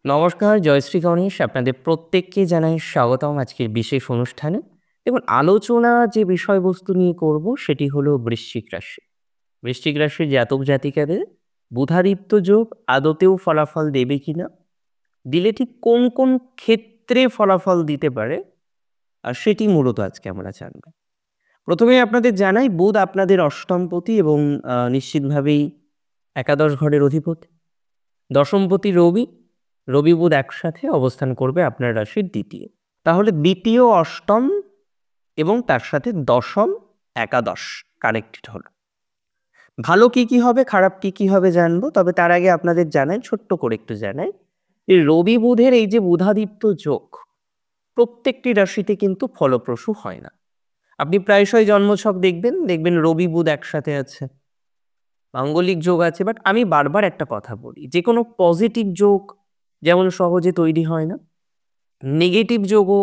নমস্কার, জয়শ্রী গণেশ। আপনাদের প্রত্যেককে জানাই স্বাগতম আজকের বিশেষ অনুষ্ঠানে। দেখুন, আলোচনা যে বিষয়বস্তু নিয়ে করব সেটি হলো বৃশ্চিক রাশি। বৃশ্চিক রাশির জাতক জাতিকাদের বুধাদিত্য যোগ আদতেও ফলাফল দেবে কিনা, দিলে ঠিক কোন কোন ক্ষেত্রে ফলাফল দিতে পারে, আর সেটি মূলত আজকে আমরা জানব। প্রথমে আপনাদের জানাই, বুধ আপনাদের অষ্টমপতি এবং নিশ্চিতভাবেই একাদশ ঘরের অধিপতি। দশমপতি রবি, রবি বুধ একসাথে অবস্থান করবে আপনার রাশির দ্বিতীয়। তাহলে দ্বিতীয়, অষ্টম এবং তার সাথে দশম, একাদশ কানেক্টেড হলো। ভালো কি কি হবে, খারাপ কি কি হবে জানবো। তবে তার আগে আপনাদের জানাই, ছোট্ট করে একটু জানাই, যে রবি বুধের এই যে বুধাদিত্য যোগ প্রত্যেকটি রাশিতে কিন্তু ফলপ্রসূ হয় না। আপনি প্রায়শই জন্মছক দেখবেন রবি বুধ একসাথে আছে, মাঙ্গলিক যোগ আছে। বাট আমি বারবার একটা কথা বলি, যে কোনো পজিটিভ যোগ যেমন সহজে তৈরি হয় না, নেগেটিভ যোগও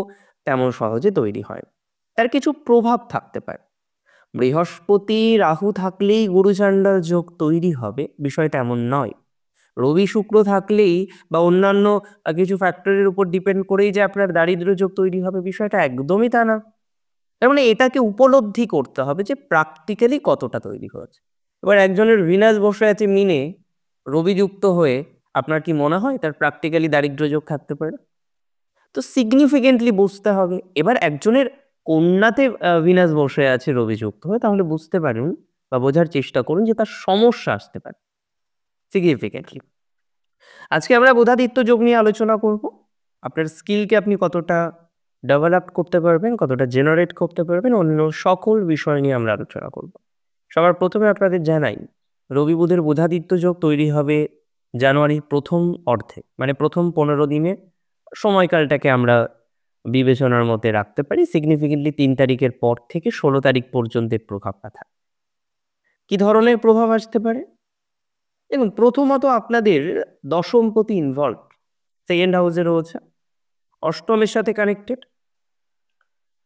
তেমন সহজে তৈরি হয় না। তার কিছু প্রভাব থাকতে পারে। বৃহস্পতি রাহু থাকলেই গুরুচাণ্ডাল যোগ তৈরি হবে, বিষয়টা এমন নয়। রবি শুক্র থাকলেই বা অন্যান্য কিছু ফ্যাক্টরের উপর ডিপেন্ড করেই যে আপনার দারিদ্র্য যোগ তৈরি হবে, বিষয়টা একদমই তা না। তার মানে এটাকে উপলব্ধি করতে হবে যে প্র্যাকটিক্যালি কতটা তৈরি হয়েছে। এবার একজনের ভিনাস বসে আছে মিনে, রবিযুক্ত হয়ে, আপনার কি মনে হয় তার প্র্যাকটিক্যালি দারিদ্র্য যোগ থাকতে পারে? তো সিগনিফিকেন্টলি বুঝতে হবে। এবার একজনের কন্যাতে ভিনাস বসে আছে রবিযুক্ত হয়ে, তাহলে বুঝতে পারুন বা বোঝার চেষ্টা করুন যে তার সমস্যা আসতে পারে সিগনিফিকেন্টলি। আজকে আমরা বুধাদিত্য যোগ নিয়ে আলোচনা করব। আপনার স্কিলকে আপনি কতটা ডেভেলপ করতে পারবেন, কতটা জেনারেট করতে পারবেন, অন্য সকল বিষয় নিয়ে আমরা আলোচনা করব। সবার প্রথমে আপনাদের জানাই, রবি বুধের বুধাদিত্য যোগ তৈরি হবে জানুয়ারির প্রথম অর্ধে, মানে প্রথম 15 দিনে সময়কালটাকে আমরা বিবেচনার মধ্যে রাখতে পারি। সিগনিফিকেন্টলি 3 তারিখের পর থেকে 16 তারিখ পর্যন্ত প্রভাবটা থাকে। কি ধরনের প্রভাব আসতে পারে? দেখুন, প্রথমত আপনাদের দশমপতি ইনভলভ, সেকেন্ড হাউসে রয়েছে, অষ্টমের সাথে কানেক্টেড।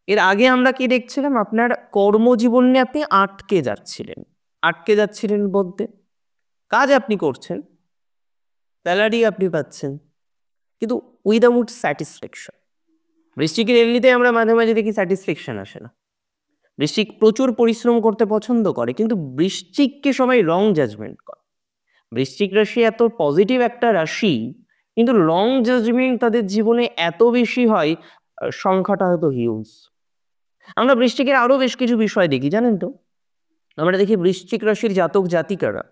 এর আগে আমরা কি দেখছিলাম, আপনার কর্মজীবন নিয়ে আপনি আটকে যাচ্ছিলেন বলতে, কাজ আপনি করছেন, স্যালারি আপনি পাচ্ছেন, কিন্তু উইদাউট স্যাটিসফ্যাকশন। বৃশ্চিকের এমনিতে আমরা মাঝে মাঝে দেখি স্যাটিসফ্যাকশন আসে না। বৃশ্চিক প্রচুর পরিশ্রম করতে পছন্দ করে, কিন্তু বৃশ্চিককে সবাই রং জাজমেন্ট করে। বৃশ্চিক রাশি এত পজিটিভ একটা রাশি, কিন্তু রং জাজমেন্ট তাদের জীবনে এত বেশি হয়, সংখ্যাটা হয়তো হিউজ। আমরা বৃশ্চিকের আরো বেশ কিছু বিষয় দেখি, জানেন তো। আমরা দেখি বৃশ্চিক রাশির জাতক জাতিকারা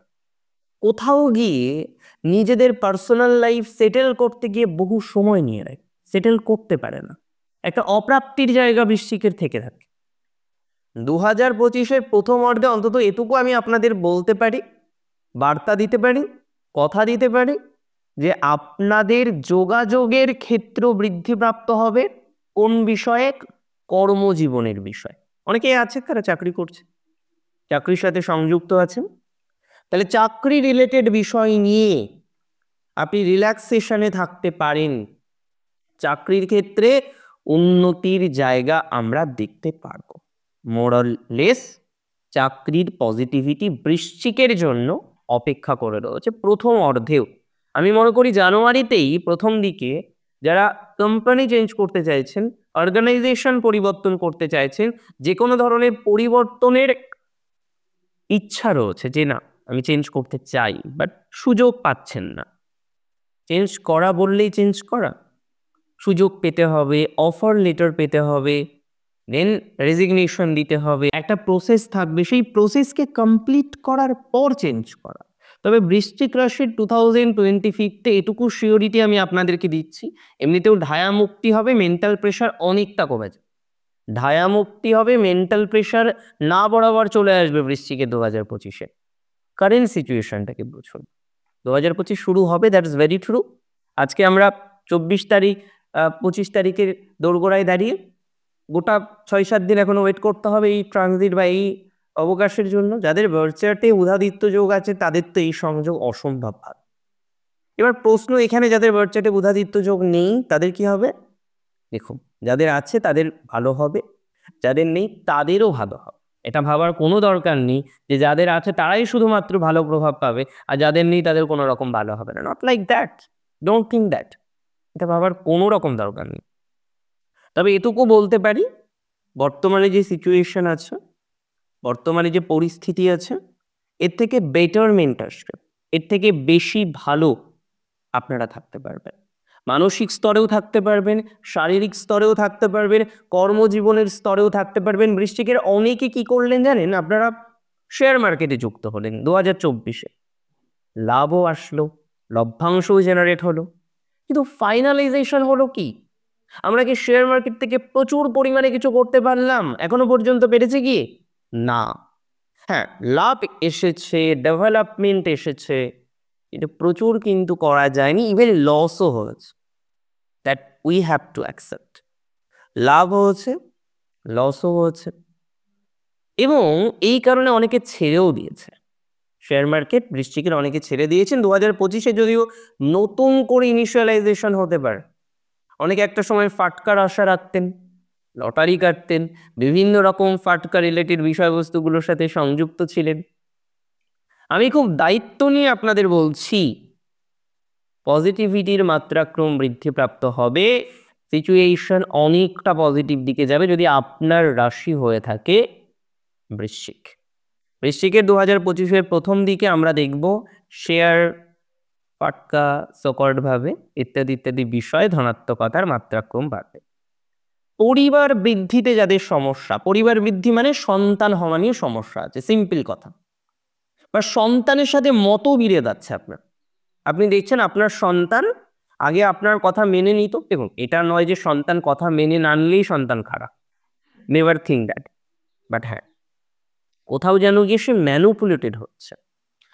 কোথাও গিয়ে নিজেদের পার্সোনাল লাইফ সেটেল করতে গিয়ে বহু সময় নিয়ে নেয়, সেটেল করতে পারে না। একটা অপ্রাপ্তির জায়গা বৃশ্চিকের থেকে থাকে। 2025-এর প্রথম অর্ধে অন্তত এটুকু আমি আপনাদের বলতে পারি, বার্তা দিতে পারি, কথা দিতে পারি, যে আপনাদের যোগাযোগের ক্ষেত্র বৃদ্ধিপ্রাপ্ত হবে। কোন বিষয়ে? কর্মজীবনের বিষয়। অনেকেই আছে তারা চাকরি করছে, চাকরির সাথে সংযুক্ত আছেন, তাহলে চাকরি রিলেটেড বিষয় নিয়ে আপনি রিল্যাক্সেশনে থাকতে পারেন। চাকরির ক্ষেত্রে উন্নতির জায়গা আমরা দেখতে পারবো। মোরাললেস চাকরির পজিটিভিটি বৃশ্চিকের জন্য অপেক্ষা করে রয়েছে প্রথম অর্ধেও। আমি মনে করি জানুয়ারিতেই প্রথম দিকে যারা কোম্পানি চেঞ্জ করতে চাইছেন, অর্গানাইজেশন পরিবর্তন করতে চাইছেন, যে কোনো ধরনের পরিবর্তনের ইচ্ছা রয়েছে, যে না আমি চেঞ্জ করতে চাই বাট সুযোগ পাচ্ছেন না। চেঞ্জ করা বললেই চেঞ্জ করা, সুযোগ পেতে হবে, অফার লেটার পেতে হবে, দেন রেজিগনেশন দিতে হবে, একটা প্রসেস থাকবে, সেই প্রসেসকে কমপ্লিট করার পর চেঞ্জ করা। তবে বৃশ্চিক রাশির 2025-তে এটুকু সিওরিটি আমি আপনাদেরকে দিচ্ছি, এমনিতেও ঢায়া মুক্তি হবে, মেন্টাল প্রেশার অনেকটা কমে যাবে। ঢায়া মুক্তি হবে, মেন্টাল প্রেশার না বরাবর চলে আসবে বৃশ্চিকে 2025-এ। কারেন্ট সিচুয়েশনটাকে বুঝুন। 2025 শুরু হবে, দ্যাট ইজ ভেরি ট্রু। আজকে আমরা 24 তারিখ, 25 তারিখের দোরগোড়ায় দাঁড়িয়ে গোটা 6-7 দিন এখনো ওয়েট করতে হবে এই ট্রানজিট বা এই অবকাশের জন্য। যাদের বার্থ চার্টে বুধাদিত্য যোগ আছে তাদের তো এই সংযোগ অসম্ভব ভালো। এবার প্রশ্ন এখানে, যাদের বার্থ চার্টে বুধাদিত্য যোগ নেই তাদের কি হবে? দেখুন, যাদের আছে তাদের ভালো হবে, যাদের নেই তাদেরও ভালো হবে। এটা ভাবার কোনো দরকার নেই যে যাদের আছে তারাই শুধুমাত্র ভালো প্রভাব পাবে আর যাদের নেই তাদের কোনো রকম ভালো হবে না। Not like that, don't think that. এটা ভাবার কোনো রকম দরকার নেই। তবে এটুকু বলতে পারি, বর্তমানে যে সিচুয়েশন আছে, বর্তমানে যে পরিস্থিতি আছে, এর থেকে বেটারমেন্ট আসবে, এর থেকে বেশি ভালো আপনারা থাকতে পারবেন। মানসিক স্তরেও থাকতে পারবেন, শারীরিক স্তরেও থাকতে পারবেন, কর্মজীবনের স্তরেও থাকতে পারবেন। বৃশ্চিকের অনেকে কি করলেন জানেন? আপনারা শেয়ার মার্কেটে যুক্ত হলেন 2024-এ, লাভও আসলো, লভ্যাংশও জেনারেট হলো, কিন্তু ফাইনালাইজেশন হলো কি? আমরা কি শেয়ার মার্কেট থেকে প্রচুর পরিমাণে কিছু করতে পারলাম এখনো পর্যন্ত? পেরেছে কি? না। হ্যাঁ, লাভ এসেছে, ডেভেলপমেন্ট এসেছে, কিন্তু প্রচুর কিন্তু করা যায়নি, ইভেন লসও হয়েছে। That we have to accept. লাভ হয়েছে, লসও হয়েছে, এবং এই কারণে অনেকে ছেড়েও দিয়েছে শেয়ার মার্কেট। বৃশ্চিকের অনেকে ছেড়ে দিয়েছেন 2025-এ, যদিও নতুন করে ইনিশিয়ালাইজেশন হতে পারে। অনেকে একটা সময় ফাটকার আশা রাখতেন, লটারি কাটতেন, বিভিন্ন রকম ফাটকা রিলেটেড বিষয়বস্তুগুলোর সাথে সংযুক্ত ছিলেন। আমি খুব দায়িত্ব নিয়ে আপনাদের বলছি, পজিটিভিটির মাত্রাক্রম বৃদ্ধিপ্রাপ্ত হবে, সিচুয়েশন অনেকটা পজিটিভ দিকে যাবে যদি আপনার রাশি হয়ে থাকে বৃশ্চিক। বৃশ্চিকের 2025-এর প্রথম দিকে আমরা দেখব শেয়ার, ফাটকা, সকর্ড ভাবে ইত্যাদি ইত্যাদি বিষয়ে ধনাত্মকতার মাত্রাক্রম বাড়বে। পরিবার বৃদ্ধিতে যাদের সমস্যা, পরিবার বৃদ্ধি মানে সন্তান হওয়া নিয়ে সমস্যা আছে, সিম্পল কথা, বা সন্তানের সাথে মতবিরোধ আছে আপনার, আপনি দেখছেন আপনার সন্তান আগে আপনার কথা মেনে নিত, দেখুন এটা নয় যে সন্তান কথা মেনে না নিলেই সন্তান খারাপ, নেভার থিঙ্ক দ্যাট, বাট হ্যাঁ, কোথাও যেন গিয়ে সে ম্যানুপুলেটেড হচ্ছে।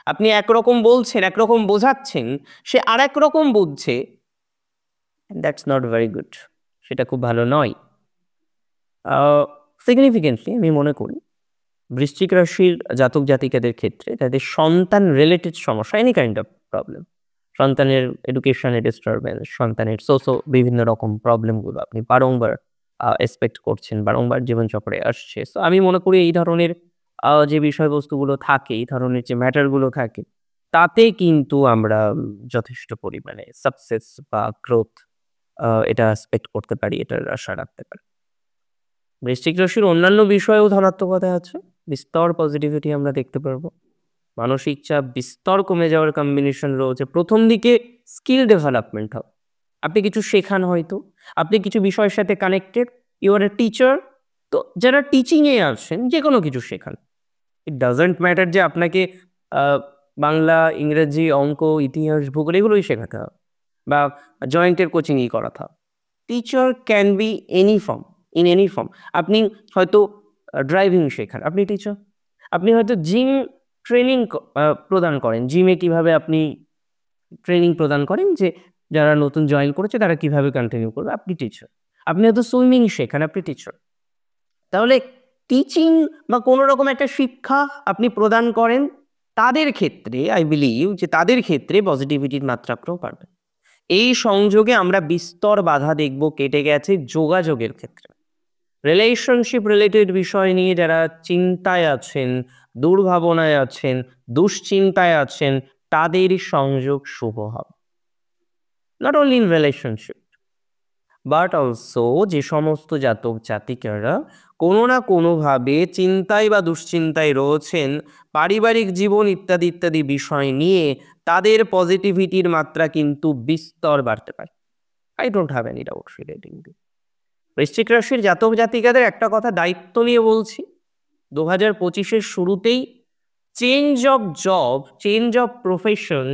আপনি একরকম বলছেন, একরকম বোঝাচ্ছেন, সে আর এক রকম বুঝছে, দ্যাটস নট ভেরি গুড, সেটা খুব ভালো নয়। সিগনিফিকেন্টলি আমি মনে করি বৃশ্চিক রাশির জাতক জাতিকাদের ক্ষেত্রে তাদের সন্তান রিলেটেড সমস্যা, এনি কাইন্ড অফ প্রবলেম, সন্তানের এডুকেশনে ডিস্টারবেন্স, সন্তানের বিভিন্ন রকম প্রবলেমগুলো আপনি বারংবার এক্সপেক্ট করছেন, বারংবার জীবনচক্রে আসছে। সো আমি মনে করি এই ধরনের যে বিষয়বস্তুগুলো থাকে, এই ধরনের যে ম্যাটারগুলো থাকে, তাতে কিন্তু আমরা যথেষ্ট পরিমাণে সাকসেস বা গ্রোথ এটা এক্সপেক্ট করতে পারি, এটার আশা রাখতে পারি। বৃশ্চিক রাশির অন্যান্য বিষয়েও ধনাত্মকতা আছে, বিস্তর পজিটিভিটি আমরা দেখতে পারবো। মানসিক চাপ বিস্তর কমে যাওয়ার কম্বিনেশন রয়েছে। প্রথম দিকে স্কিল ডেভেলপমেন্ট হবে, আপনি কিছু শেখান, হয়তো আপনি কিছু বিষয়ের সাথে connected, you are a teacher. তো যারা টিচিংয়ে আসেন, যে কোনো কিছু শেখান, ইট ডাজন্ট ম্যাটার যে আপনাকে বাংলা, ইংরেজি, অঙ্ক, ইতিহাস, ভূগোল এগুলোই শেখাতে হবে, বা জয়েন্টের কোচিংই করাতে হবে। Teacher can be any form, in any form. আপনি হয়তো ড্রাইভিং শেখান, আপনি টিচার। আপনি হয়তো জিম ট্রেনিং প্রদান করেন, জিমে কিভাবে আপনি ট্রেনিং প্রদান করেন, যে যারা নতুন জয়েন করেছে তারা কিভাবে কন্টিনিউ করবে, আপনি টিচার। আপনি হয়তো সুইমিং শেখান, আপনি টিচার। তাহলে টিচিং বা কোনো রকম একটা শিক্ষা আপনি প্রদান করেন, তাদের ক্ষেত্রে আই বিলিভ যে তাদের ক্ষেত্রে পজিটিভিটির মাত্রাটাও বাড়বে। এই সংযোগে আমরা বিস্তর বাধা দেখব কেটে গেছে যোগাযোগের ক্ষেত্রে। রিলেশনশিপ রিলেটেড বিষয় নিয়ে যারা চিন্তায় আছেন, দুর্ভাবনায় আছেন, দুশ্চিন্তায় আছেন, তাদের সংযোগ শুভ হবে। Not only in relationship, but also যে সমস্ত জাতক জাতিকারা কোনো না কোনোভাবে চিন্তায় বা দুশ্চিন্তায় রয়েছেন, পারিবারিক জীবন ইত্যাদি ইত্যাদি বিষয় নিয়ে, তাদের পজিটিভিটির মাত্রা কিন্তু বিস্তর বাড়তে পারে। I don't have any doubt relating to বৃশ্চিক রাশির জাতক জাতিকাদের। একটা কথা দায়িত্ব নিয়ে বলছি, 2025-এর শুরুতেই change of job, change of profession,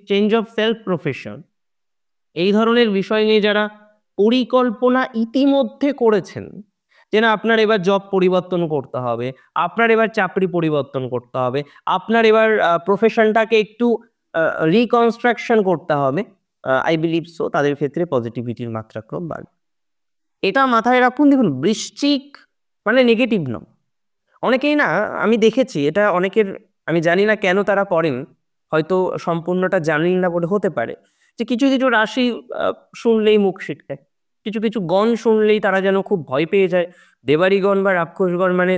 change of self profession, এই ধরনের বিষয় নিয়ে যারা পরিকল্পনা ইতিমধ্যে করেছেন, যে না আপনার এবার জব পরিবর্তন করতে হবে, আপনার এবার চাকরি পরিবর্তন করতে হবে, আপনার এবার প্রফেশনটাকে একটু রিকনস্ট্রাকশন করতে হবে, আই বিলিভ সো তাদের ক্ষেত্রে পজিটিভিটির মাত্রাক্রম বাড়বে। এটা মাথায় রাখুন। দেখুন, বৃশ্চিক মানে নেগেটিভ নয়। অনেকেই না, আমি দেখেছি এটা অনেকের, আমি জানি না কেন তারা পড়েন, হয়তো সম্পূর্ণটা জানেন না বলে হতে পারে, যে কিছু কিছু রাশি শুনলেই মুখ ছিটকায়, কিছু কিছু গণ শুনলেই তারা যেন খুব ভয় পেয়ে যায়। দেবারিগণ বা রাক্ষসগণ মানে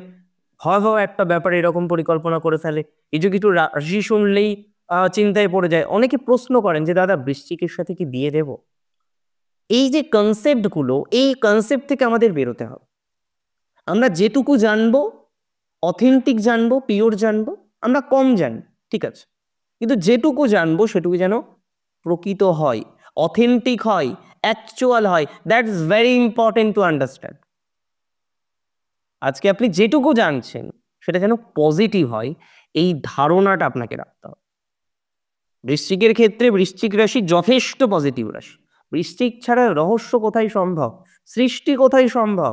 ভয়াবহ একটা ব্যাপার, এরকম পরিকল্পনা করে ফেলে। কিছু কিছু রাশি শুনলেই চিন্তায় পড়ে যায়। অনেকে প্রশ্ন করেন যে দাদা বৃশ্চিকের সাথে কি বিয়ে দেব? এই যে কনসেপ্টগুলো, এই কনসেপ্ট থেকে আমাদের বেরোতে হবে। আমরা যেটুকু জানবো অথেন্টিক জানবো, পিওর জানবো, আমরা কম জানি, ঠিক আছে, কিন্তু যেটুকু জানবো সেটুকু যেন প্রকৃত হয়, অথেন্টিক হয়, অ্যাকচুয়াল হয়। That's very important to understand. আজকে আপনি যেটুকু জানছেন সেটা যেন পজিটিভ হয়, এই ধারণাটা আপনাকে রাখতে হবে। বৃশ্চিকের ক্ষেত্রে বৃশ্চিক রাশি যথেষ্ট পজিটিভ রাশি। বৃশ্চিক ছাড়া রহস্য কোথায় সম্ভব, সৃষ্টি কোথায় সম্ভব,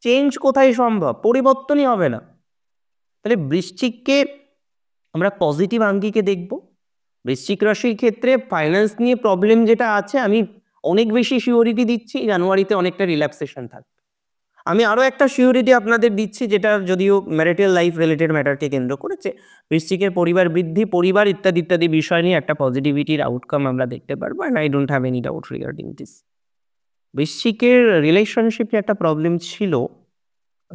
চেঞ্জ কোথায় সম্ভব, পরিবর্তনই হবে না। তাহলে বৃশ্চিককে আমরা পজিটিভ আঙ্গিকে দেখব। বৃশ্চিক রাশির ক্ষেত্রে ফাইন্যান্স নিয়ে প্রবলেম যেটা আছে, আমি অনেক বেশি সিওরিটি দিচ্ছি, জানুয়ারিতে অনেকটা রিল্যাক্সেশন থাকবে। আমি আরও একটা সিওরিটি আপনাদের দিচ্ছি, যেটা যদিও ম্যারিটাল লাইফ রিলেটেড ম্যাটারকে কেন্দ্র করেছে। বৃশ্চিকের পরিবার বৃদ্ধি, পরিবার ইত্যাদি ইত্যাদি বিষয় নিয়ে একটা পজিটিভিটির আউটকাম আমরা দেখতে পারবো, and I don't have any doubt regarding this. বৃশ্চিকের রিলেশনশিপে একটা প্রবলেম ছিল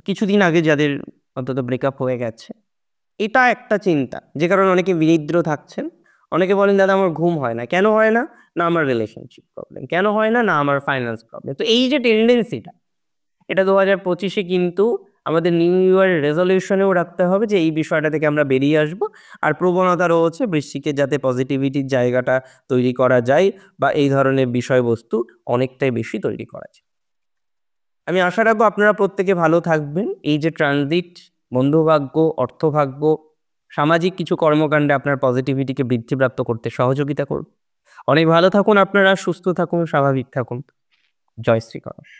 কিছুদিন আগে, যাদের অন্তত ব্রেকআপ হয়ে গেছে। এটা একটা চিন্তা, যে কারণে অনেকে বিনিদ্র থাকছেন। অনেকে বলেন, দাদা আমার ঘুম হয় না। কেন হয় না? না আমার রিলেশনশিপ প্রবলেম। কেন হয় না? না আমার ফাইন্যান্স প্রবলেম। তো এই যে টেন্ডেন্সিটা, এটা 2025-এ কিন্তু আমাদের নিউ ইয়ার রেজলিউশনেও রাখতে হবে যে এই বিষয়টা থেকে আমরা বেরিয়ে আসব। আর প্রবণতা রয়েছে বৃশ্চিকে যাতে পজিটিভিটির জায়গাটা তৈরি করা যায়, বা এই ধরনের বিষয়বস্তু অনেকটাই বেশি তৈরি করা যায়। আমি আশা রাখবো আপনারা প্রত্যেকে ভালো থাকবেন। এই যে ট্রানজিট, বন্ধুভাগ্য, অর্থভাগ্য, সামাজিক কিছু কর্মকাণ্ডে আপনার পজিটিভিটিকে বৃদ্ধিপ্রাপ্ত করতে সহযোগিতা করুন। অনেক ভালো থাকুন আপনারা, সুস্থ থাকুন, স্বাভাবিক থাকুন। জয় শ্রী গণেশ।